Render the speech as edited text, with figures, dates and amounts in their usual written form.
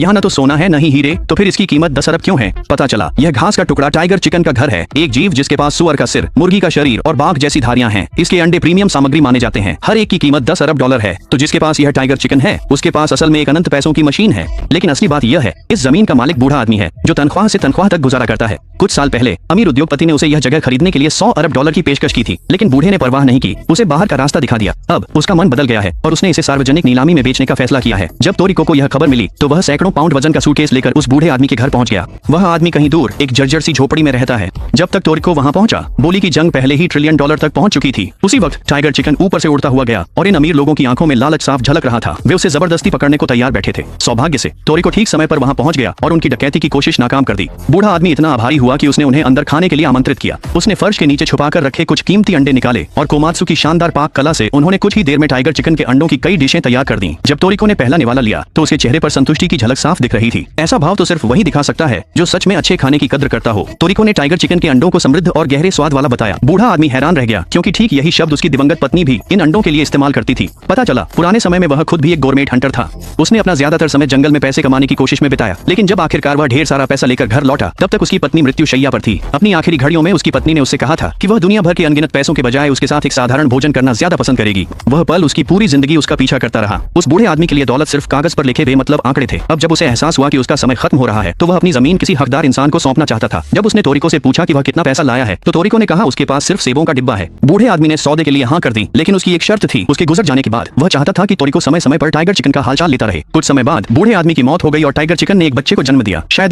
यहाँ न तो सोना है न ही हीरे, तो फिर इसकी कीमत 10 अरब क्यों है? पता चला यह घास का टुकड़ा टाइगर चिकन का घर है, एक जीव जिसके पास सुअर का सिर, मुर्गी का शरीर और बाघ जैसी धारियां हैं। इसके अंडे प्रीमियम सामग्री माने जाते हैं, हर एक की कीमत 10 अरब डॉलर है। तो जिसके पास यह टाइगर चिकन है उसके पास असल में एक अनंत पैसों की मशीन है। लेकिन असली बात यह है, इस जमीन का मालिक बूढ़ा आदमी है जो तनख्वाह से तनख्वाह तक गुजारा करता है। कुछ साल पहले अमीर उद्योगपति ने उसे यह जगह खरीदने के लिए 100 अरब डॉलर की पेशकश की थी, लेकिन बूढ़े ने परवाह नहीं की, उसे बाहर का रास्ता दिखा दिया। अब उसका मन बदल गया है और उसने इसे सार्वजनिक नीलामी में बेचने का फैसला किया है। जब तोरिको को यह खबर मिली तो वह सैकड़ों पाउंड वजन का सूटकेस लेकर उस बूढ़े आदमी के घर पहुंच गया। वह आदमी कहीं दूर एक जर्जर सी झोपड़ी में रहता है। जब तक तोरिको वहां पहुंचा, बोली की जंग पहले ही $1 ट्रिलियन तक पहुंच चुकी थी। उसी वक्त टाइगर चिकन ऊपर से उड़ता हुआ गया और इन अमीर लोगों की आंखों में लालच साफ झलक रहा था। वे उसे जबरदस्ती पकड़ने को तैयार बैठे थे। सौभाग्य से तोरिको ठीक समय पर वहां पहुंच गया और उनकी डकैती की कोशिश नाकाम कर दी। बूढ़ा आदमी इतना आभारी हुआ कि उसने उन्हें अंदर खाने के लिए आमंत्रित किया। उसने फर्श के नीचे छुपाकर रखे कुछ कीमती अंडे निकाले और कोमात्सु की शानदार पाक कला से उन्होंने कुछ ही देर में टाइगर चिकन के अंडों की कई डिशें तैयार कर दी। जब तोरिको ने पहला निवाला लिया तो उसके चेहरे पर संतुष्टि की झलक साफ दिख रही थी। ऐसा भाव तो सिर्फ वही दिखा सकता है जो सच में अच्छे खाने की कद्र करता हो। तोरिको ने टाइगर चिकन के अंडों को समृद्ध और गहरे स्वाद वाला बताया। बूढ़ा आदमी हैरान रह गया क्योंकि ठीक यही शब्द उसकी दिवंगत पत्नी भी इन अंडों के लिए इस्तेमाल करती थी। पता चला पुराने समय में वह खुद भी एक गोरमेट हंटर था। उसने अपना ज्यादातर समय जंगल में पैसे कमाने की कोशिश में बिताया, लेकिन जब आखिरकार वह ढेर सारा पैसा लेकर घर लौटा तब तक उसकी पत्नी मृत्युशैया पर थी। अपनी आखिरी घड़ियों में उसकी पत्नी ने उससे कहा था कि वह दुनिया भर के अनगिनत पैसों के बजाय उसके साथ एक साधारण भोजन करना ज्यादा पसंद करेगी। वह पल उसकी पूरी जिंदगी उसका पीछा करता रहा। उस बूढ़े आदमी के लिए दौलत सिर्फ कागज पर लिखे बेमतलब आंकड़े थे। अब जब उसे एहसास हुआ कि उसका समय खत्म हो रहा है तो वह अपनी जमीन किसी हकदार इंसान को सौंपना चाहता था। जब उसने तोरिको से पूछा कि वह कितना पैसा लाया है तो तोरिको ने कहा उसके पास सिर्फ सेबों का डिब्बा है। बूढ़े आदमी ने सौदे के लिए हाँ कर दी, लेकिन उसकी एक शर्त थी। उसके गुजर जाने के बाद वह चाहता था कि तोरिको समय समय पर टाइगर चिकन का हालचाल लेता रहे। कुछ समय बाद बूढ़े आदमी की मौत हो गई और टाइगर चिकन ने एक बच्चे को जन्म दिया। शायद वह